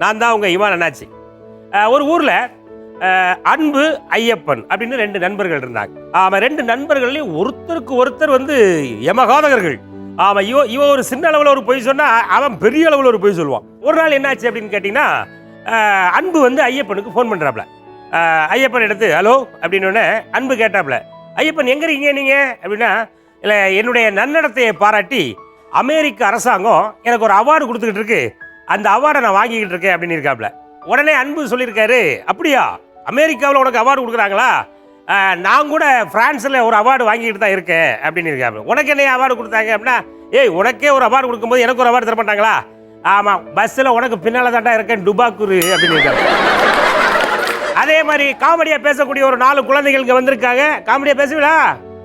நான் தான் உங்கள் இமான் அண்ணாச்சி. ஒரு ஊரில் அன்பு ஐயப்பன் அப்படின்னு 2 நண்பர்கள் இருந்தாங்க. ஆமாம், 2 நண்பர்கள்லையும் ஒருத்தருக்கு ஒருத்தர் வந்து யமகாதகர்கள். ஆமாம், இவன் ஒரு சின்ன அளவில் ஒரு பொய் சொன்னால் அவன் பெரிய அளவில் ஒரு பொய் சொல்லுவான். ஒரு நாள் என்னாச்சு அப்படின்னு கேட்டிங்கன்னா, அன்பு வந்து ஐயப்பனுக்கு ஃபோன் பண்ணுறாப்புல. ஐயப்பன் எடுத்து ஹலோ அப்படின்னோடனே அன்பு கேட்டாப்புல, ஐயப்பன் எங்கே இருக்கீங்க நீங்கள் அப்படின்னா, இல்லை என்னுடைய நன்னடத்தையை பாராட்டி அமெரிக்க அரசாங்கம் எனக்கு ஒரு அவார்டு கொடுத்துக்கிட்டு இருக்கு, அந்த அவார்டை நான் வாங்கிக்கிட்டு இருக்கேன் அப்படின்னு இருக்காப்புல. உடனே அன்பு சொல்லியிருக்காரு, அப்படியா அமெரிக்காவில் உனக்கு அவார்டு கொடுக்குறாங்களா, நான் கூட ஃப்ரான்ஸில் ஒரு அவார்டு வாங்கிக்கிட்டு தான் இருக்கேன் அப்படின்னு இருக்காப்புல. உனக்கு என்ன அவார்டு கொடுத்தாங்க அப்படின்னா, ஏய் உனக்கே ஒரு அவார்டு கொடுக்கும்போது எனக்கு ஒரு அவார்டு தர மாட்டாங்களா, ஆமாம் பஸ்ஸில் உனக்கு பின்னால் தாண்டா இருக்கேன் டுபாக்குரு அப்படின்னு இருக்காங்க. அதே மாதிரி காமெடியாக பேசக்கூடிய ஒரு 4 குழந்தைகள் இங்கே வந்திருக்காங்க. காமெடியாக பேசுவீங்களா?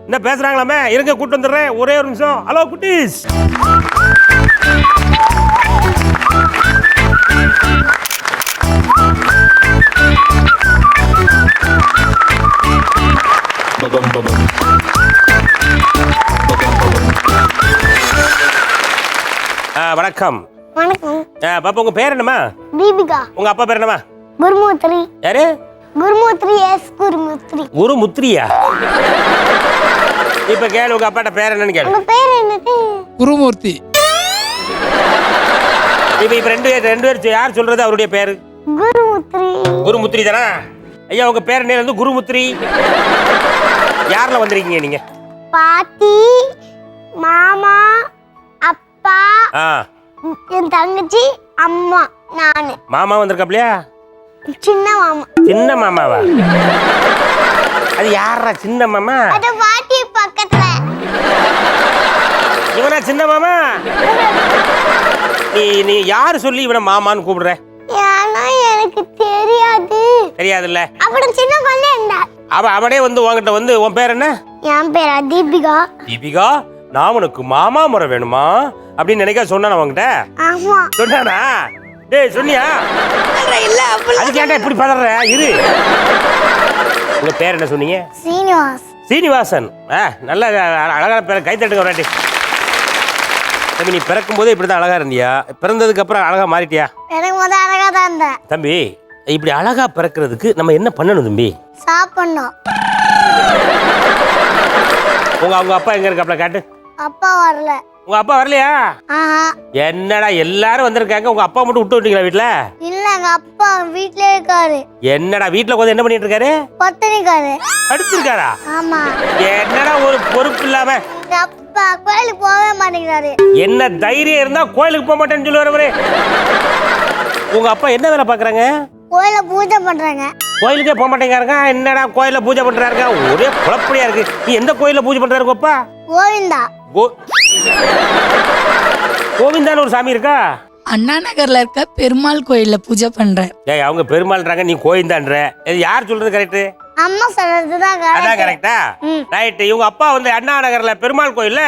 இந்த பேசுகிறாங்களாமே, இருங்க கூட்டு வந்துடுறேன், ஒரே ஒரு நிமிஷம். ஹலோ குட்டீஸ். வணக்கம். வணக்கம். பாப்பா உங்க பேர் என்னம்மா? தீபிகா. உங்க அப்பா பேர் என்னம்மா? குருமுத்ரி. யாரு? குருமுத்ரி. எஸ் குருமுத்ரி. குருமுத்ரியா? இப்ப கேளு, உங்க அப்பாட்ட பேர் என்னன்னு கேளு. உங்க பேர் என்னது? குருமூர்த்தி. இப்ப ரெண்டு பேர் யார் சொல்றது அவருடைய பேரு? குருமுத்ரி. குருமுத்ரி தானா? ஐயா உங்க பேர் என்ன வந்து குருமுத்ரி? யார்ல வந்திருக்கீங்க நீங்க? பாட்டி, மாமா, அப்பா, என் தங்கச்சி, அம்மா, நானு. மாமா வந்திருக்காப்லையா? சின்ன மாமா. சின்ன மாமாவா? அது யாரா சின்ன மாமா? அது பாட்டி பக்கத்துல. இவனா சின்ன மாமா? நீ யாரு சொல்லி இவனை மாமான்னு கூப்பிடுற? ஏன்னா எனக்கு தெரியாது. தெரியாதுல்ல? அப்படி சின்ன குழந்தை இருந்தா அவனே வந்து உன்கிட்ட வந்து உன் பேர் என்ன? என் பேரா தீபிகா. தீபிகா, நான் உனக்கு மாமா முறை வேணுமா அப்படின்னு நினைக்க சொன்னான உன்கிட்ட? ஆமா. சொன்னானா? டேய் சொன்னியா? இல்ல அதுக்கேண்டா இப்படி பதற? இரு. உங்க பேர் என்ன சொன்னீங்க? சீனிவாஸ். சீனிவாசன். நல்ல அழகான பேர், கை தட்டுங்க ஒரு வாட்டி. தம்பி, நீ பிறக்கும் போதே இப்படி தான் அழகா இருந்தியா? பிறந்ததுக்கு அப்புறம் அழகா மாறிட்டியா? எனக்கு முத அழகா தான் இருந்தேன். தம்பி, இப்படி அழகா பிறக்கிறதுக்கு நம்ம என்ன பண்ணணும் தம்பி? சாப்பிடணும். உங்க அப்பா எங்க இருக்காப்ல காட்டு. அப்பா வரல. உங்க அப்பா வரலையா? என்னடா எல்லாரும் வந்திருக்காங்க, உங்க அப்பா மட்டும் விட்டு விட்டீங்களா வீட்டுல? இல்ல, எங்க அப்பா வீட்லயே இருக்காரு. என்னடா வீட்டுல கொஞ்சம் என்ன பண்ணிட்டு இருக்காரு? பத்திரிக்காரு. அடுத்திருக்காரா? ஆமா. என்னடா ஒரு பொறுப்பு இல்லாம. எங்க அப்பா கோயிலுக்கு போகவே மாட்டேங்கிறாரு. என்ன தைரியம் இருந்தா கோயிலுக்கு போக மாட்டேன்னு சொல்லுவாரு அவரு. உங்க அப்பா என்ன வேலை பாக்குறாங்க? கோயில பூஜை பண்றாங்க. கோயிலுக்கே போக மாட்டேங்கிறாருங்க. என்னடா கோயில பூஜை பண்றாருங்க? ஒரே குழப்படியா இருக்கு. நீ எந்த கோயில பூஜை பண்றாரு அப்பா? கோவிந்தா. கோவிந்தான்னு ஒரு சாமி இருக்கா? அண்ணா நகர்ல இருக்க பெருமாள் கோயில்ல பூஜை பண்றேன். ஏய், அவங்க பெருமாள்ன்றாங்க, நீ கோவிந்தான்ற. இது யார் சொல்றது கரெக்ட்? அம்மா சொல்றதுதான் அதான் கரெக்டா? ரைட். இவங்க அப்பா வந்து அண்ணா நகர்ல பெருமாள் கோயில்ல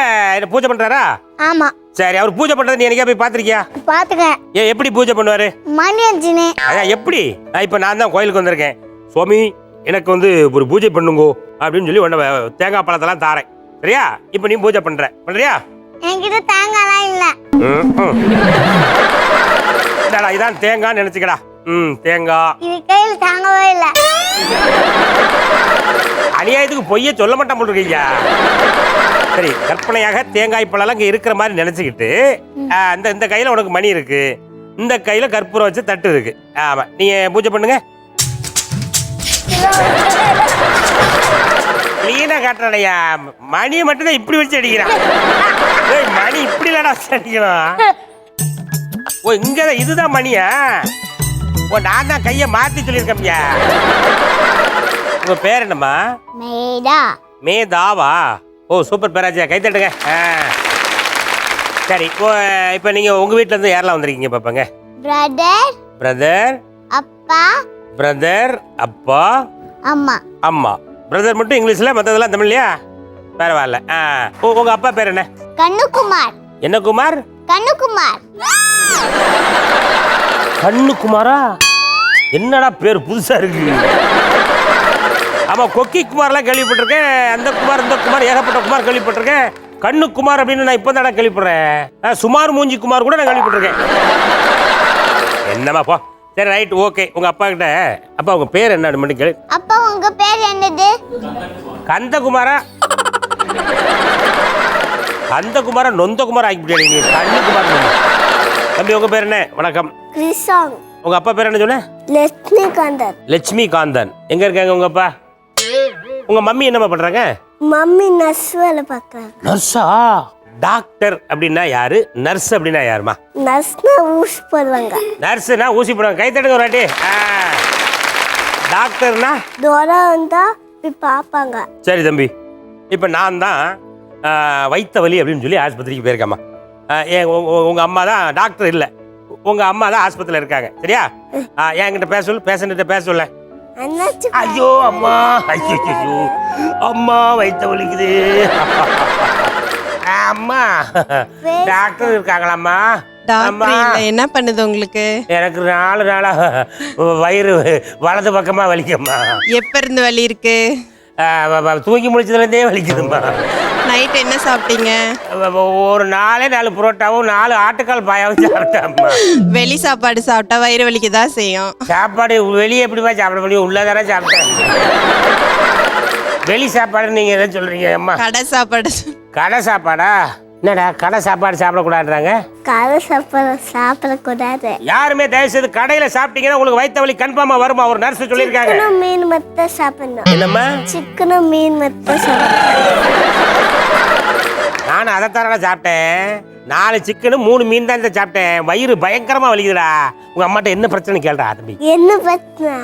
பூஜை பண்றாரா? ஆமா. சரி, அவர் பூஜை பண்றது நீ என்னைக்கா போய் பாத்திருக்கியா? பாத்துக்கேன். ஏன் எப்படி பூஜை பண்ணுவாரு? மணி அஞ்சுனே. அதான் எப்படி? இப்ப நான் தான் கோயிலுக்கு வந்திருக்கேன், சுவாமி எனக்கு வந்து ஒரு பூஜை பண்ணுங்கோ அப்படின்னு சொல்லி உன்ன தேங்காய் பழத்தெல்லாம் தாரேன், சரியா? இப்ப நீ பூஜை பண்றியா? என்கிட்ட தேங்காய்லாம் இல்ல. இதான் தேங்காய் நினைச்சுக்கடா. தேங்காய் இது கையில தாங்கவே இல்ல. அநியாயத்துக்கு பொய்ய சொல்ல மாட்டான் போட்டுருக்கீங்க. சரி, கற்பனையாக தேங்காய் பழம் இங்க இருக்கிற மாதிரி நினைச்சுக்கிட்டு இந்த கையில உனக்கு மணி இருக்கு, இந்த கையில கற்பூரம் வச்சு தட்டு இருக்கு. ஆமா, நீங்க பூஜை பண்ணுங்க. கிளீனா காட்டுறடையா, மணியை மட்டும் தான் இப்படி வச்சு அடிக்கிறான். மணி இப்படி இல்லடா வச்சு அடிக்கணும். ஓ, இங்கதான் இதுதான் மணியா? ஓ, நான் தான் கைய மாத்தி சொல்லியிருக்கேன்யா. உங்க பேர் என்னம்மா? மேதா. மேதாவா? ஓ, சூப்பர் பேராஜா, கை தட்டுங்க. சரி, இப்போ நீங்க உங்க வீட்ல இருந்து யாரெல்லாம் வந்திருக்கீங்க பாப்பாங்க? பிரதர், அப்பா, பிரதர், அப்பா, அம்மா. அம்மா. பிரதர் மட்டும் இங்கிலீஷ்ல, மற்றதெல்லாம் தமிழ்லையா? பரவாயில்ல. உங்க அப்பா பேர் என்ன? கண்ணுக்குமார். என்ன குமார்? கண்ணுக்குமார். கண்ணுக்குமாரா? என்னடா பேர் புதுசா இருக்கு. ஆமா, கொக்கி குமார்லாம் கேள்விப்பட்டிருக்கேன். அந்த குமார் இந்த குமார் ஏகப்பட்ட குமார் கேள்விப்பட்டிருக்கேன். கண்ணுக்குமார் அப்படின்னு நான் இப்பதான் கேள்விப்படுறேன். சுமார் மூஞ்சி குமார் கூட நான் கேள்விப்பட்டிருக்கேன். என்னமா போ, சரி ரைட் ஓகே. உங்க அப்பா கிட்ட அப்பா உங்க பேர் என்ன மட்டும் கேளு. அப்பா உங்க பேர் என்னது? கந்தகுமாரா? கந்தகுமாரா நொந்தகுமாரா ஆகிவிட்டியா நீ? கண்ணுக்குமார். தம்பி உங்க பேர் என்ன? வணக்கம். கிருஷாங். உங்க அப்பா பேர் என்ன சொன்ன? லட்சுமி காந்தன். லட்சுமி காந்தன். எங்க இருக்காங்க உங்க அப்பா? உங்க மம்மி என்னமா பண்றாங்க? மம்மி நர்ஸ் வேலை பார்க்கறாங்க. நர்ஸா? டாக்டர் அப்படின்னா யாரு? நர்ஸ் அப்படின்னா யாருமா? நர்ஸ்னா ஊசி போடுவாங்க. நர்ஸ்னா ஊசி போடுவாங்க. கை தட்டுங்க ஒரு வாட்டி. டாக்டர்னா தோரா வந்தா போய் பார்ப்பாங்க. சரி தம்பி, இப்போ நான் தான் வைத்த வலி அப்படின்னு சொல்லி ஆஸ்பத்திரிக்கு போயிருக்கேம்மா. உங்கள் அம்மா தான் டாக்டர் இல்லை, உங்கள் அம்மா தான் ஆஸ்பத்திரியில் இருக்காங்க. சரியா? என்கிட்ட பேச சொல்லு, பேஷண்ட்ட பேச சொல்ல. ஐயோ அம்மா, ஐயோ ஐயோ அம்மா வைத்த வலிக்குது. அம்மா டாக்டர் இருக்காங்களாம்மா? என்ன பண்ணுது உங்களுக்கு? எனக்கு 4 நாளா வயிறு வலது பக்கமா வலிக்கும்மா. எப்ப இருந்து வலி இருக்கு? தூங்கி முடிச்சதுலேருந்தே வலிக்குதும்மா. நைட் என்ன சாப்பிட்டீங்க? ஒரு 4 புரோட்டாவும் 4 ஆட்டுக்கால் பாயாவும் சாப்பிட்டேம்மா. வெளி சாப்பாடு சாப்பிட்டா வயிறு வலிக்கு தான் செய்யும். சாப்பாடு வெளியே எப்படிமா சாப்பிட முடியும்? உள்ளதானே சாப்பிட்டேன். வெளி சாப்பாடு நீங்க எதை சொல்றீங்க அம்மா? கடை சாப்பாடு. கடை சாப்பாடா? என்னடா கடை சாப்பாடு சாப்பிடக்கூடாதுறாங்க? கடை சாப்பாடு சாப்பிடக்கூடாது. யாருமே தயவு செய்து கடையில சாப்பிட்டீங்கன்னா உங்களுக்கு வயிற்று வலி கன்ஃபார்மா வருமா? ஒரு நர்ஸ் சொல்லியிருக்காங்க. சிக்கனும் மீன் மட்டும் சாப்பிடணும். என்னம்மா? சிக்கனும் மீன் மட்டும் சாப்பிடணும். நானும் அதைத்தானடா சாப்பிட்டேன். 4 சிக்கனு 3 மீன் தான் சாப்பிட்டேன். வயிறு பயங்கரமா வலிக்குதுடா. உங்க அம்மாட்ட என்ன பிரச்சனை கேள்றா தம்பி? என்ன பிரச்சனை?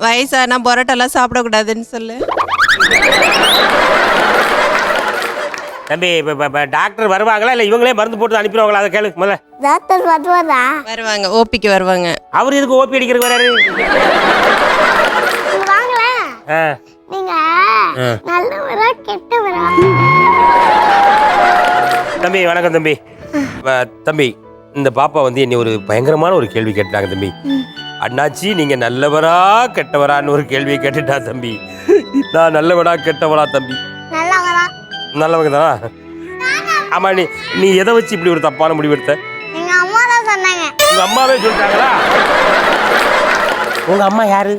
வயசானா பரோட்டெல்லாம் சாப்பிடக்கூடாதுன்னு சொல்லு. தம்பி இப்போ டாக்டர் வருவாங்களா இல்லை இவங்களே மருந்து போட்டு அனுப்பிடுவாங்களா? அதை கேளு முதல்ல. டாக்டர் வருவாரா? வருவாங்க, ஓபிக்கு வருவாங்க. அவர் எதுக்கு ஓபி அடிக்கிறதுக்கு வராரு? வாங்களேன். நீங்க நல்லவரா கெட்டவரா? தம்பி வணக்கம் தம்பி. தம்பி இந்த பாப்பா வந்து என்னை ஒரு பயங்கரமான ஒரு கேள்வி கேட்டாங்க தம்பி. அண்ணாச்சி நீங்க நல்லவரா கெட்டவரான்னு ஒரு கேள்வியை கேட்டுட்டா தம்பி. நான் நல்லவனா கெட்டவரா தம்பி? நல்லவரா. நல்லவங்க தானா? ஆமா. நீ எதை வச்சு இப்படி ஒரு தப்பான முடிவு எடுத்த? எங்க அம்மா தான் சொன்னாங்க. உங்க அம்மாவே சொல்லிட்டாங்களா? உங்க அம்மா யாரு?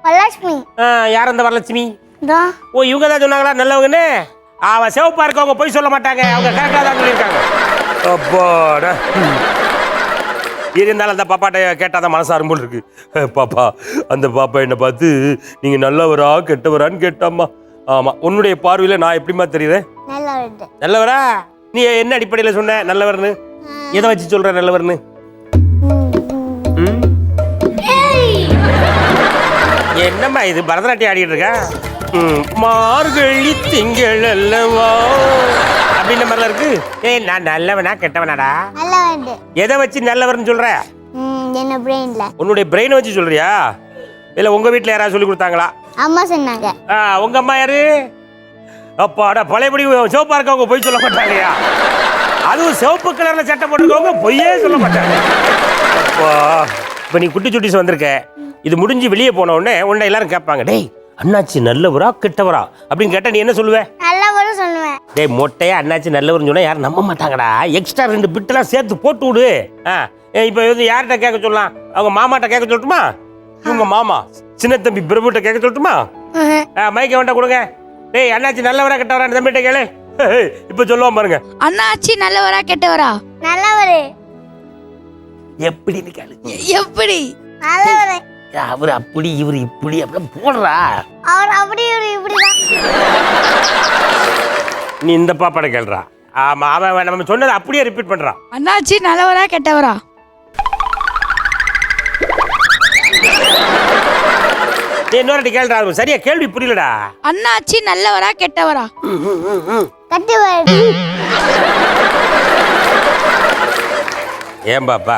வரலட்சுமி. யார் அந்த வரலட்சுமி? ஓ இவங்க தான் சொன்னாங்களா நல்லவங்கன்னு? அவன் சிவப்பா இருக்கவங்க போய் சொல்ல மாட்டாங்க, அவங்க கரெக்டாக தான் சொல்லியிருக்காங்க. அப்பாடா. இருந்தாலும் அந்த பாப்பாட்ட கேட்டாதான் மனசாரும் போல் இருக்கு. பாப்பா அந்த பாப்பா என்னை பார்த்து நீங்க நல்லவரா கெட்டவரான்னு கேட்டாம்மா. ஆமா, உன்னுடைய பார்வையில நான் எப்படிமா தெரியுறேன்? நல்லவரா? நீ என்ன அடிப்படையில் சொன்ன நல்லவர்னு? எதை வச்சு சொல்ற நல்லவர்னு? என்னம்மா இது பரதநாட்டியம் ஆடிட்டு இருக்க? மார்கழி திங்கள் அல்லவா அப்படின்ற மாதிரிலாம் இருக்கு. நான் நல்லவனா கெட்டவனாடா? எதை வச்சு நல்லவர்னு சொல்ற? என்ன பிரெயின்ல. உன்னுடைய பிரெயினை வச்சு சொல்றியா இல்ல உங்க வீட்டுல யாராவது சொல்லி கொடுத்தாங்களா? அம்மா சொன்னாங்க. உங்க அம்மா யாரு? அப்பாடா, பழையபடி சிவப்பா இருக்கவங்க பொய் சொல்ல மாட்டாங்கயா. அதுவும் சிவப்பு கலர்ல சட்டை போட்டுருக்கவங்க பொய்யே சொல்ல மாட்டாங்க. அப்பா இப்ப நீ குட்டி சுட்டிஸ் வந்திருக்க, இது முடிஞ்சு வெளியே போன உடனே உன்னை எல்லாரும் கேட்பாங்க, டேய் அண்ணாச்சி நல்லவரா கெட்டவரா அப்படின்னு கேட்டா நீ என்ன சொல்லுவ? நல்லவரும் சொல்லுவேன். டேய் மொட்டையா அண்ணாச்சி நல்லவர்னு சொன்னா யாரும் நம்ப மாட்டாங்கடா. எக்ஸ்ட்ரா 2 பிட்டெல்லாம் சேர்த்து போட்டு விடு. இப்போ வந்து யார்கிட்ட கேட்க சொல்லலாம்? அவங்க மாமாட்ட கேட்க சொல்லட்டுமா? இவங்க மாமா சின்ன தம்பி பிரபுட்ட கேட்க சொல்லட்டுமா? மைக்க வேண்டாம் கொடுங்க. டேய் அண்ணாச்சி நல்லவரா கெட்டவரா தம்பிட்ட கேளு. இப்ப சொல்லுவோம் பாருங்க. அண்ணாச்சி நல்லவரா கெட்டவரா? நல்லவரு. எப்படின்னு கேளு. எப்படி? நல்லவரு. அவர் அப்படி இவர் இப்படி அப்படிலாம் போடுறா. அவர் அப்படி இவர் இப்படிதான். நீ இந்த பாப்பாட கேள்றா. ஆமா, அவன் நம்ம சொன்னதை அப்படியே ரிப்பீட் பண்றான். அண்ணாச்சி நல்லவரா கெட்டவரா? நீ இன்னொரு கேள்றா, சரியா கேள்வி புரியலடா. அண்ணாச்சி நல்லவரா கெட்டவரா? கெட்டவர். ஏன் பாப்பா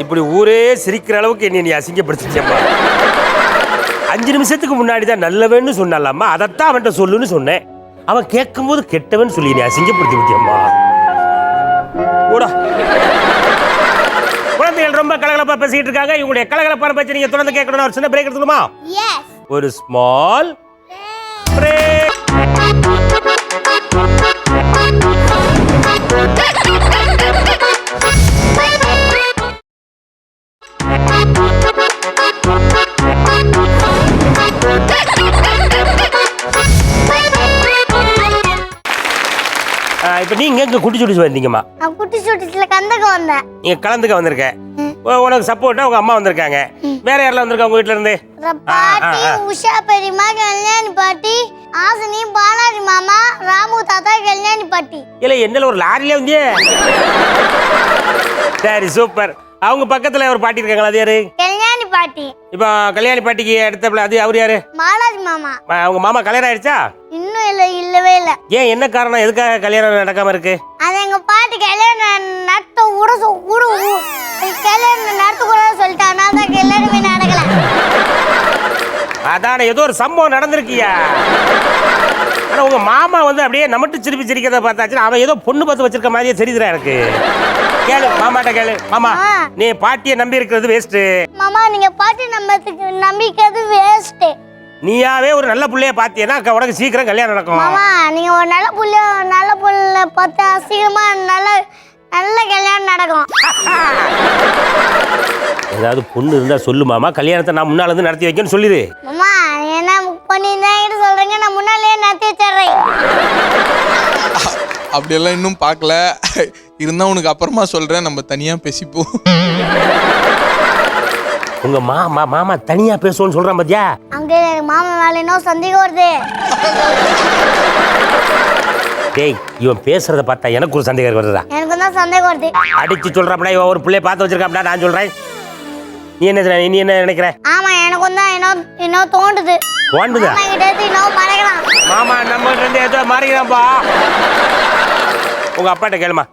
இப்படி ஊரே சிரிக்கிற அளவுக்கு என்ன நீ அசிங்கப்படுத்திச்சேம்மா? 5 நிமிஷத்துக்கு முன்னாடி தான் நல்லவன்னு சொன்னாலாமா, அதைத்தான் அவன்கிட்ட சொல்லுன்னு சொன்னேன். அவன் கேட்கும்போது கெட்டவன் சொல்லி நீ அசிங்கப்படுத்தி விட்டியம்மா. கூட குழந்தைகள் ரொம்ப கலகலப்பா பேசிட்டு இருக்காங்க. இவங்களுடைய கலகலப்பான பேச்சு நீங்க தொடர்ந்து கேட்கணும். ஒரு சின்ன பிரேக் எடுத்துக்கணுமா? ஒரு ஸ்மால் பிரேக். இப்போ நீங்க எங்க குட்டி சுட்டி வந்தீங்கம்மா? நான் குட்டி சுட்டில கந்துக்க வந்தேன். நீங்க கலந்துக்க வந்திருக்க. உனக்கு சப்போர்ட்டா உங்க அம்மா வந்திருக்காங்க. வேற யாரெல்லாம் வந்திருக்காங்க உங்க வீட்ல இருந்து? பாட்டி, உஷா பெரியம்மா, கல்யாணி பாட்டி, ஆசினி, பாலாஜி மாமா, ராமு தாத்தா, கல்யாணி பாட்டி. இல்ல என்னல ஒரு லாரியில வந்தியே? சரி சூப்பர். அவங்க பக்கத்துல ஒரு பாட்டி இருக்காங்களா, அது யாரு? கல்யாணி பாட்டி. இப்போ கல்யாணி பாட்டிக்கு அடுத்தப்பல அது அவர் யாரு? பாலாஜி மாமா. அவங்க மாமா கல்யாணம் ஆயிடுச்சா? இன்னும் இல்லவே இல்ல. ஏன், என்ன காரணம், எதுக்காக கல்யாணம் நடக்காம இருக்கு? அது எங்க பாட்டி கல்யாணம் நடத்த கூட கல்யாணம் நடத்த கூட சொல்லிட்டா. நான் தான் கல்யாணமே நடக்கல. அதான ஏதோ ஒரு சம்பவம் நடந்திருக்கியா? ஆனா உங்க மாமா வந்து அப்படியே நமட்டு சிரிப்பு சிரிக்கிறத பார்த்தாச்சு, அவன் ஏதோ பொண்ணு பார்த்து வச்சிருக்க மாதிரியே தெரியுதுடா எனக்கு. கேளு மாமாட்ட கேளு. மாமா, நீ பாட்டியை நம்பி இருக்கிறது வேஸ்ட். மாமா, நீங்க பாட்டி நம்பிக்கிறது வேஸ்ட். நீயாவே ஒரு நல்ல புள்ளைய பாத்தியனா உனக்கு சீக்கிரம் கல்யாணம் நடக்கும். மாமா, நீங்க ஒரு நல்ல புள்ள பார்த்து சீக்கிரமா நல்ல கல்யாணம் நடக்கும். ஏதாவது பொண்ணு இருந்தா சொல்லு மாமா, கல்யாணத்தை நான் முன்னால இருந்து நடத்தி வைக்கணும்னு சொல்லிடு. மாமா, என்ன பண்ணிட்டு சொல்றீங்க? நான் முன்னாலே நடத்தி வச்சிடுறேன். அப்படியெல்லாம் இன்னும் பார்க்கல. இருந்தா உனக்கு அப்புறமா சொல்றேன், நம்ம தனியா பேசிப்போம். உங்க மாமா தனியா பேசுவோன்னு சொல்றான் பாத்தியா? அங்க மாமா மேல இன்னும் சந்தேகம் வருது. டேய், இவன் பேசுறத பார்த்தா எனக்கு ஒரு சந்தேகம் வருதுடா. எனக்கு தான் சந்தேகம் வருது. அடிச்சு சொல்றாப்டா, இவன் ஒரு பிள்ளைய பார்த்து வச்சிருக்காப்டா. நான் சொல்றேன், நீ என்ன நினைக்கிற? ஆமா, எனக்கு தான் இன்னும் தோண்டுது. தோண்டுதா? மாமா கிட்ட இருந்து இன்னும் மறைக்கலாம். மாமா நம்ம கிட்ட இருந்து ஏதோ மாறிக்கிறான்பா. உங்க அப்பாட்ட கேளுமா.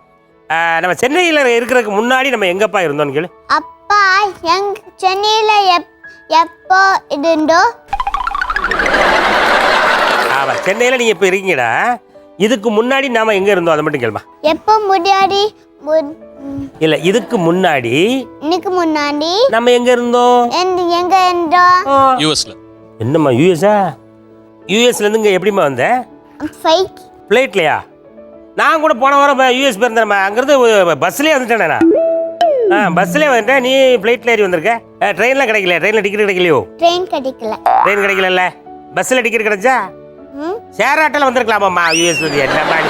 நம்ம சென்னையில இருக்கிறதுக்கு முன்னாடி நம்ம எங்கப்பா இருந்தோம்னு கேளு. அப்பா சென்னையில எப்போ இருந்தோ? ஆமா, சென்னையில நீங்க இப்ப இருக்கீங்கடா. இதுக்கு முன்னாடி நாம எங்க இருந்தோம் அதை மட்டும் கேளுமா. எப்போ முன்னாடி? இல்ல, இதுக்கு முன்னாடி. இன்னைக்கு முன்னாடி நம்ம எங்க இருந்தோம்? எங்க இருந்தோம்? யூஎஸ்ல. என்னம்மா யூஎஸ்ஆ? யூஎஸ்ல இருந்து இங்க எப்படிமா வந்த? ஃப்ளைட்லையா? நான் கூட போன வாரம் யூஎஸ் போயிருந்தேன். அங்கிருந்து பஸ்லயே வந்துட்டேன் நான். பஸ்லயே வந்துட்டேன். நீ ஃப்ளைட்ல ஏறி வந்திருக்க. ட்ரெயின்ல கிடைக்கல. ட்ரெயின்ல டிக்கெட் கிடைக்கலையோ? ட்ரெயின் கிடைக்கல. ட்ரெயின் கிடைக்கல. பஸ்ல டிக்கெட் கிடைச்சா? ஷேர் ஆட்டோல வந்திருக்கலாமாம்மா யூஎஸ்ல. என்ன மாதிரி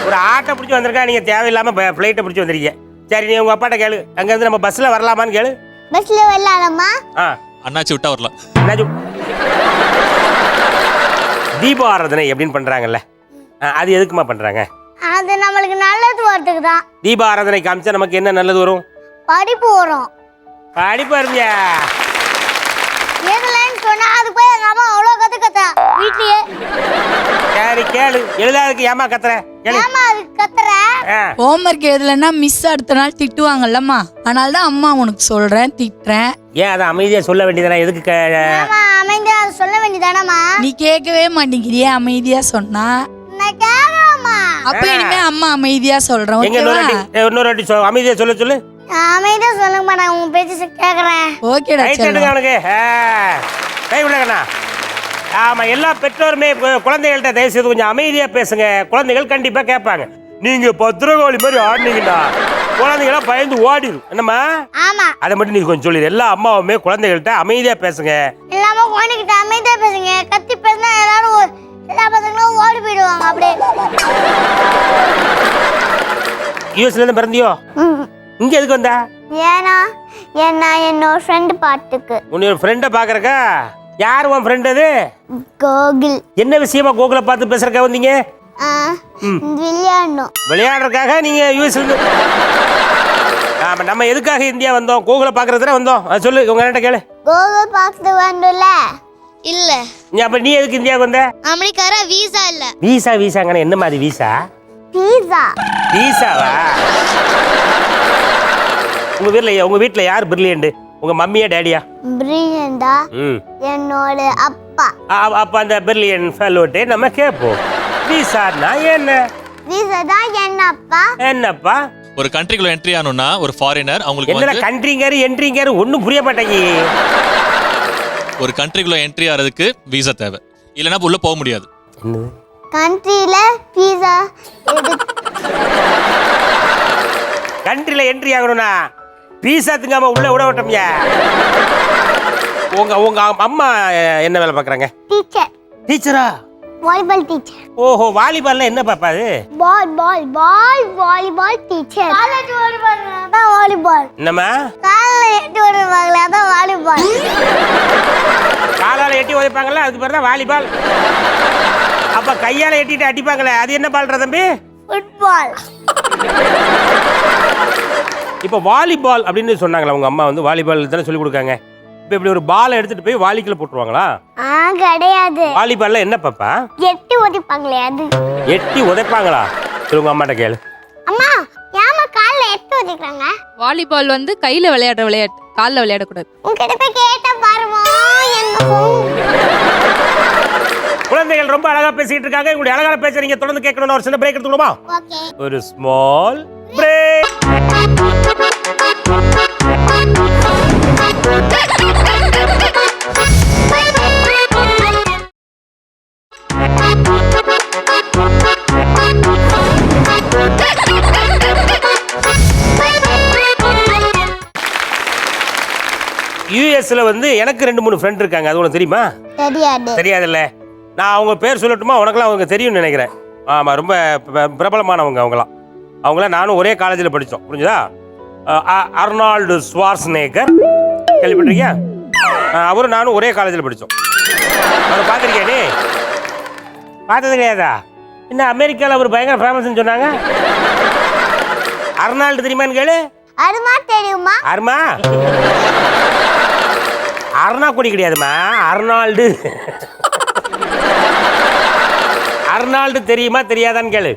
ஒரு ஆட்டோ பிடிச்சி வந்திருக்கா, நீங்க தேவையில்லாம ஃப்ளைட்டை பிடிச்சி வந்திருக்கீங்க. சரி, நீ உங்க அப்பாட்ட கேளு, அங்க இருந்து நம்ம பஸ்ல வரலாமான்னு கேளு. பஸ்ல வரலாமா? அண்ணாச்சி விட்டா வரலாம். தீப ஆராதனை எப்படின்னு பண்றாங்கல்ல, அது எதுக்குமா பண்றாங்க? அது நம்மளுக்கு நல்லது வரதுக்கு தான். தீப ஆராதனை காமிச்சா நமக்கு என்ன நல்லது வரும்? படிப்பு வரும். படிப்பு வருங்க. எழுதலன்னு சொன்னா அது போய் எங்க அம்மா அவ்வளோ கத்துக்கத்தா வீட்லயே. சரி கேளு, எழுதாதுக்கு ஏமா கத்துற? ஏமா அது கத்துற? ஹோம்ஒர்க் எழுதலைன்னா மிஸ் அடுத்த நாள் திட்டுவாங்கல்லம்மா. அதனால தான் அம்மா உனக்கு சொல்றேன், திட்டுறேன். ஏன் அதை அமைதியா சொல்ல வேண்டியதானே? எதுக்கு ஏமா அமைதியா சொல்ல வேண்டியதானமா? நீ கேட்கவே மாட்டேங்கிறியே அமைதியா சொன்னா. நான் கேக்குறேம்மா. அப்ப இனிமே அம்மா அமைதியா சொல்றேன். எங்க இன்னொரு வாட்டி அமைதியா சொல்லு. அமைதியா சொல்லுங்கம்மா, நான் உங்க பேச்சு கேக்குறேன். ஓகேடா செல்லம். அவனுக்கு கை விடுங்கண்ணா. ஆமா, எல்லா பெற்றோருமே குழந்தைகள்கிட்ட தயவு செய்து கொஞ்சம் அமைதியா பேசுங்க. குழந்தைகள் கண்டிப்பா கேட்பாங்க. நீங்க பத்திரகாளி மாதிரி ஆடினீங்கன்னா குழந்தைகளாம் பயந்து ஓடிடும். என்னம்மா? ஆமா, அதை மட்டும் நீங்க கொஞ்சம் சொல்லி எல்லா அம்மாவுமே குழந்தைகள்கிட்ட அமைதியா பேசுங்க. எல்லாமே குழந்தைகிட்ட அமைதியா பேசுங்க. கத்தி பேசினா எல்லாரும் எல்லா பசங்களும் ஓடி போயிடுவாங்க. அப்படியே யூஎஸ்ல இருந்து பிறந்தியோ? இங்க எதுக்கு வந்தா? ஏன்னா என்னோட ஃப்ரெண்ட் பாட்டுக்கு. உன்னோட ஃப்ரெண்டை பாக்குறக்கா? யார் உன் ஃப்ரெண்ட்? அது கோகுல். என்ன விஷயமா கோகுலை பார்த்து பேசுறக்கா வந்தீங்க? விளையாடுறதுக்காக நீங்க யூஎஸ்ல இருந்து? ஆமா, நம்ம எதுக்காக இந்தியா வந்தோம்? கோகுலை பாக்குறதுல வந்தோம். சொல்லு, உங்க கிட்ட கேளு. கோகுல் பார்த்து வந்துல இல்ல. அப்ப நீ எதுக்கு இந்தியாவுக்கு வந்த? அமெரிக்கார வீசா இல்ல. வீசாங்கன்னு என்ன மாதிரி வீசா? பீஸா. பீஸாவா? உங்க வீட்ல யார் பிரில்லியன்ட்? உங்க மம்மியா டேடியா? பிரில்லியன்டா என்னோட அப்பா. அப்ப அந்த பிரில்லியன் ஃபெல்லோட்டே நம்ம கேட்போம். வீசானா என்ன? வீசா தான் என்னப்பா? ஒரு கண்ட்ரிக்குள்ள என்ட்ரி ஆகணும்னா ஒரு ஃபாரினர் அவங்களுக்கு என்ன கண்ட்ரிங்கர் என்ட்ரிங்கர் ஒன்னும் புரிய மாட்டேங்கி. ஒரு கண்ட்ரிக்குள்ள என்ட்ரி ஆகிறதுக்கு வீசா தேவை, இல்லைன்னா உள்ள போக முடியாது. கண்ட்ரியில வீசா கண்ட்ரியில என்ட்ரி ஆகணும்னா பீஸா திங்காம உள்ள விட மாட்டோம்யா. உங்க அம்மா என்ன வேலை பார்க்குறாங்க? டீச்சர். டீச்சரா? Volleyball teacher. ஓஹோ, வாலிபால்ல என்ன பாப்பா அது? Volleyball teacher. காலேஜ் வருவாங்க அதான் வாலிபால். என்னம்மா? காலைல எட்டி வருவாங்க அதான் வாலிபால். காலால எட்டி உதைப்பாங்கல்ல, அதுக்கு பேர் தான் வாலிபால். அப்ப கையால எட்டிட்டு அடிப்பாங்களே, அது என்ன பால்ற தம்பி? ஃபுட்பால். இப்போ வாலிபால் அப்படின்னு சொன்னாங்களா உங்க அம்மா? வந்து வாலிபால் தானே சொல்லி கொடுக்காங்க. இப்போ இப்படி ஒரு பாலை எடுத்துட்டு போய் வாலிக்குள்ள போட்டுருவாங்களா? கிடையாது. வாலிபால்ல என்ன பாப்பா? எட்டி உதைப்பாங்களே அது. எட்டி உதைப்பாங்களா? சரி, உங்க அம்மாட்ட கேளு. அம்மா ஏமா கால்ல எட்டி உதைக்கிறாங்க? வாலிபால் வந்து கையில விளையாடுற விளையாட்டு, கால்ல விளையாடக்கூடாது. உங்ககிட்ட போய் கேட்ட பாருமா என்ன. குழந்தைகள் ரொம்ப அழகா பேசிட்டு இருக்காங்க. உங்களுடைய அழகான பேச்ச நீங்க தொடர்ந்து கேட்கணும்னு ஒரு சின்ன பிரேக் எடுத்துக்கணுமா? ஓகே. ஒரு ஸ்மால் பிரேக். யூஎஸ்ல வந்து எனக்கு 2-3 ஃப்ரெண்ட் இருக்காங்க. அது உனக்கு தெரியுமா? தெரியாது. தெரியாதுல்ல. நான் அவங்க பேர் சொல்லட்டுமா? உனக்கெல்லாம் அவங்க தெரியும்னு நினைக்கிறேன். ஆமாம், ரொம்ப பிரபலமானவங்க அவங்களாம். அவங்களாம் நானும் ஒரே காலேஜில் படித்தோம், புரிஞ்சுதா? அர்னால்டு ஸ்வார்ஸ்நேகர் கேள்விப்பட்டிருக்கியா? அவரும் நானும் ஒரே காலேஜில் படித்தோம். அவர் பார்த்துருக்கியா நீ? பார்த்தது கிடையாதா? இன்னும் அமெரிக்காவில் அவர் பயங்கர ஃபேமஸ்ன்னு சொன்னாங்க. அர்னால்டு தெரியுமான்னு கேளு. அருமா தெரியுமா? அருமா அருணா கொடி கிடையாதுமா, அர்னால்டு. அர்னால்டு தெரியுமா தெரியாதான்னு கேளு.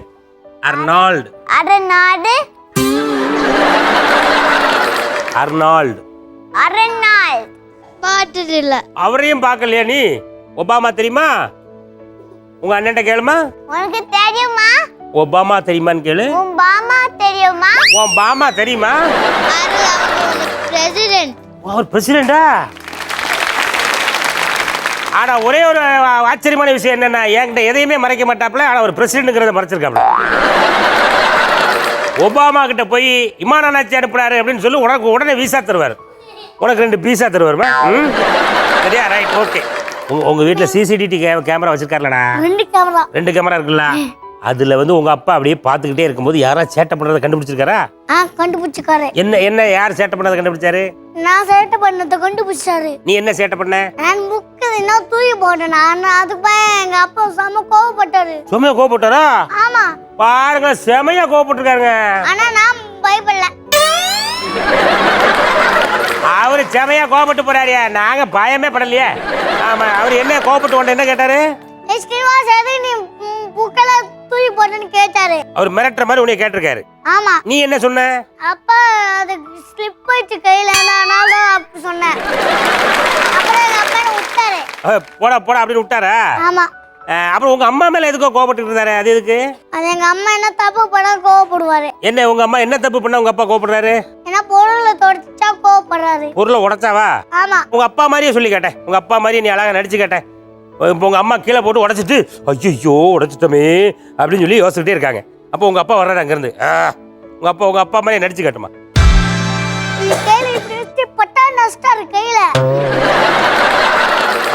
அர்னால்டு. அரநாடு. அர்னால்டு. அரநாள். பார்த்தது இல்ல. அவரையும் பார்க்கலையா நீ? ஒபாமா தெரியுமா? உங்க அண்ணன்ட்ட கேளுமா. உனக்கு தெரியுமா? ஒபாமா தெரியுமான்னு கேளு. உன் பாமா தெரியுமா? உன் பாமா தெரியுமா? பிரசிடென்ட். அவர் பிரசிடெண்டா? ஆனா ஒரே ஒரு ஆச்சரியமான விஷயம் என்னன்னா, என்கிட்ட எதையுமே மறைக்க மாட்டாப்ல. ஆனா ஒரு பிரசிடென்ட்ங்கிறத மறைச்சிருக்காப்ல. ஒபாமா கிட்ட போய் இமானாச்சி அனுப்புறாரு அப்படின்னு சொல்லி உனக்கு உடனே வீசா தருவார். உனக்கு 2 பீஸா தருவாருமா? சரியா? Right, okay. உங்க வீட்டில் சிசிடிவி கேமரா வச்சிருக்காருலடா? 2 கேமரா இருக்குல்ல? அதுல வந்து உங்க அப்பா அப்படியே பார்த்துக்கிட்டே இருக்கும்போது யாராவது சேட்டை பண்றதை கண்டுபிடிச்சிருக்காரா? கண்டுபிடிச்சிருக்காரு. என்ன யார் சேட்டை பண்ணதை கண்டுபிடிச்சாரு? நான் சேட்டை பண்ணதை கண்டுபிடிச்சாரு. நீ என்ன சேட்டை பண்ண? நான் புக்கு இன்னும் தூக்கி போட்டேன். நான் அதுக்கு போய் எங்க அப்பா செம கோவப்பட்டாரு. செமையா கோவப்பட்டாரா? ஆமா. பாருங்க, செமையா கோவப்பட்டிருக்காருங்க. ஆனா நான் பயப்படல. அவரு செமையா கோவப்பட்டு போறாரியா? நாங்க பயமே படலையே. ஆமா, அவர் என்ன கோவப்பட்டு உடனே என்ன கேட்டாரு? நீ புக்கெல்லாம் தூக்கி போட்டேன்னு கேட்டாரு. அவர் மிரட்டுற மாதிரி உன்னை கேட்டிருக்காரு. ஆமா. நீ என்ன சொன்ன? அப்பா அது ஸ்லிப் ஆயிடுச்சு கையில, நான் அப்படி சொன்னேன். அப்புறம் எங்க அப்பா என்ன விட்டாரு. போடா போடா அப்படின்னு விட்டாரா? ஆமா. அப்புறம் உங்க அம்மா மேல எதுக்கோ கோவப்பட்டு இருந்தாரு? அது எதுக்கு? அது எங்க அம்மா என்ன தப்பு பண்ணா கோவப்படுவாரு. என்ன உங்க அம்மா என்ன தப்பு பண்ணா உங்க அப்பா கோவப்படுறாரு? ஏன்னா பொருளை தொடச்சா கோவப்படுறாரு. பொருளை உடைச்சாவா? ஆமா. உங்க அப்பா மாதிரியே சொல்லி கேட்டேன். உங்க அப்பா மாதிரியே நீ அழகா நடிச்சு கேட்டேன். இப்போ உங்க அம்மா கீழே போட்டு உடைச்சிட்டு ஐயோ உடைச்சிட்டோமே அப்படின்னு சொல்லி யோசிச்சுட்டே இருக்காங்க. அப்போ உங்க அப்பா வர்றாரு அங்கிருந்து. உங்க அப்பா மாதிரியே நடிச்சு கேட்டுமா? கையில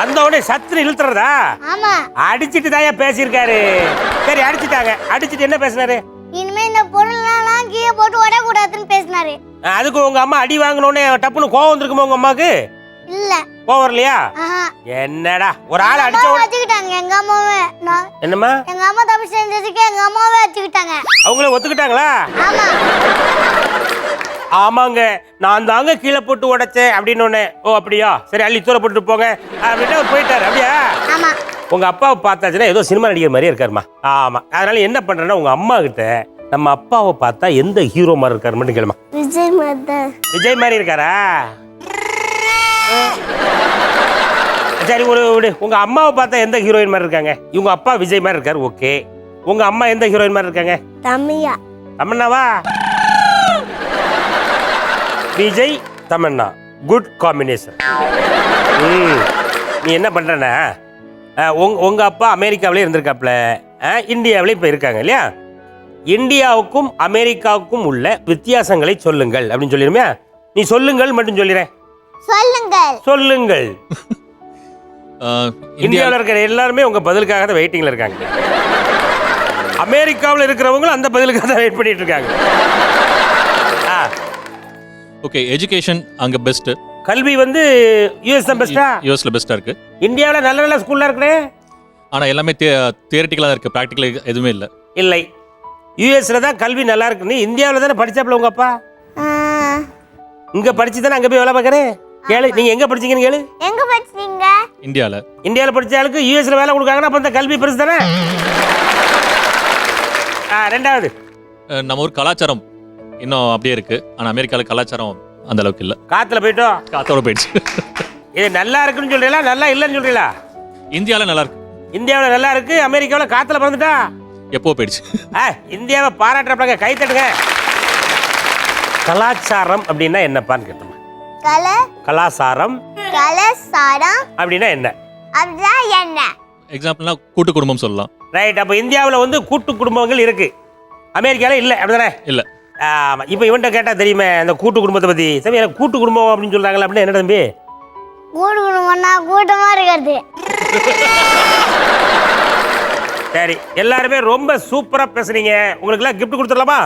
அந்த உடனே சத்துன்னு இழுத்துறதா? ஆமா. அடிச்சிட்டு தாயா பேசியிருக்காரு. சரி, அடிச்சிட்டாங்க. அடிச்சிட்டு என்ன பேசினாரு? இனிமே இந்த பொருள்லாம் கீழே போட்டு உடையக்கூடாதுன்னு பேசினாரு. அதுக்கு உங்க அம்மா அடி வாங்கினோடனே டப்புன்னு கோவம் வந்துருக்குமா உங்க அம்மாவுக்கு? இல்ல. கோவம் வரலையா? என்னடா ஒரு ஆள் அடிச்ச வச்சுக்கிட்டாங்க எங்க அம்மாவே. என்னம்மா? எங்க அம்மா தப்பு செஞ்சதுக்கு எங்க அம்மாவே வச்சுக்கிட்டாங்க. அவங்களே ஒத்துக்கிட்டாங்களா? ஆமா. ஆமாங்க, நான் தாங்க கீழே போட்டு உடைச்சேன் அப்படின்னு ஒண்ணு. ஓ அப்படியா, சரி அள்ளி தூர போட்டு போங்க அப்படின்னு போயிட்டாரு. அப்படியா? ஆமா. உங்க அப்பாவை பார்த்தாச்சுன்னா ஏதோ சினிமா நடிகர் மாதிரியே இருக்காருமா. ஆமா, அதனால என்ன பண்றேன்னா உங்க அம்மா கிட்ட நம்ம அப்பாவை பார்த்தா எந்த ஹீரோ மாதிரி இருக்காரு மட்டும் கேளுமா. விஜய் மாதிரி. விஜய் மாதிரி இருக்காரா? சரி, உங்க அம்மாவை பார்த்தா எந்த ஹீரோயின் மாதிரி இருக்காங்க? இவங்க அப்பா விஜய் மாதிரி இருக்காரு, ஓகே. உங்க அம்மா எந்த ஹீரோயின் மாதிரி இருக்காங்க? தம்மியா. தமன்னாவா? Vijay Tamannaah, good combination. நீ என்ன பண்றனா, உங்க அப்பா அமெரிக்காவிலே இருந்திருக்காப்ல, இந்தியாவிலே இப்ப இருக்காங்க இல்லையா? இந்தியாவுக்கும் அமெரிக்காவுக்கும் உள்ள வித்தியாசங்களை சொல்லுங்கள் அப்படின்னு சொல்லிருமே. நீ சொல்லுங்கள் மட்டும் சொல்லிடுறேன். சொல்லுங்கள். சொல்லுங்கள். இந்தியாவில் இருக்கிற எல்லாருமே உங்க பதிலுக்காக தான் வெயிட்டிங்ல இருக்காங்க. அமெரிக்காவில் இருக்கிறவங்களும் அந்த பதிலுக்காக தான் வெயிட் பண்ணிட்டு இருக்காங்க. ஓகே, எஜுகேஷன் அங்கே பெஸ்ட்டு. கல்வி வந்து யூஎஸ் தான் பெஸ்டா? யூஎஸ்ல பெஸ்ட்டாக இருக்குது. இந்தியாவில் நல்ல நல்ல ஸ்கூல்ல இருக்குனே. ஆனால் எல்லாமே தியரட்டிக்கலாக தான் இருக்குது, ப்ராக்டிக்கல் எதுவுமே இல்லை. இல்லை, யூஎஸ்ல தான் கல்வி நல்லா இருக்கு. நீ இந்தியாவில் தானே படிச்சாப்புல உங்க அப்பா? இங்க படிச்சு தானே அங்கே போய் வேலை பார்க்குறேன். கேளு, நீங்க எங்க படிச்சீங்கன்னு கேளு. எங்க படிச்சீங்க? இந்தியாவில். இந்தியாவில் படிச்ச ஆளுக்கு யூஎஸ்ல வேலை கொடுக்காங்கன்னா அப்போ அந்த கல்வி பெருசு தானே. ரெண்டாவது, நம்ம ஊர் கலாச்சாரம் இன்னும் அப்படியே இருக்குது. ஆனால் அமெரிக்காவில் கலாச்சாரம் அந்த அளவுக்கு இல்லை. காத்துல போயிட்டோம், காத்தோட போயிடுச்சு. இது நல்லா இருக்குன்னு சொல்றீங்களா நல்லா இல்லைன்னு சொல்றீங்களா? இந்தியாவில் நல்லா இருக்கு. இந்தியாவில் நல்லா இருக்கு, அமெரிக்காவில் காத்துல பறந்துட்டா எப்போ போயிடுச்சு. இந்தியாவை பாராட்டுறப்பங்க கை தட்டுங்க. கலாச்சாரம் அப்படின்னா என்னப்பான்னு கேட்டோம். கலாச்சாரம் அப்படின்னா என்ன? எக்ஸாம்பிள்னா கூட்டு குடும்பம் சொல்லலாம். ரைட். அப்போ இந்தியாவில் வந்து கூட்டு குடும்பங்கள் இருக்கு, அமெரிக்காவில் இல்லை, அப்படிதானே? இல்லை. ஆமாம். இப்போ இவன்ட்ட கேட்டால் தெரியுமே அந்த கூட்டு குடும்பத்தை பற்றி. சரி, எனக்கு கூட்டு குடும்பம் அப்படின்னு சொல்கிறாங்களா அப்படின்னா என்ன தம்பி? கூட்டு குடும்பம்னா கூட்டமாக இருக்கிறது. சரி, எல்லாருமே ரொம்ப சூப்பராக பேசுறீங்க. உங்களுக்குலாம் கிஃப்ட் கொடுத்துடலாமா?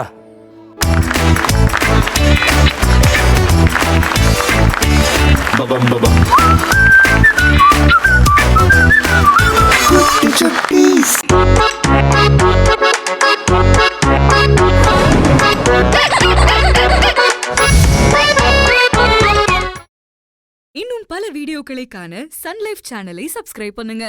இன்னும் பல வீடியோக்களை காண சன் லைஃப் சேனலை சப்ஸ்கிரைப் பண்ணுங்க.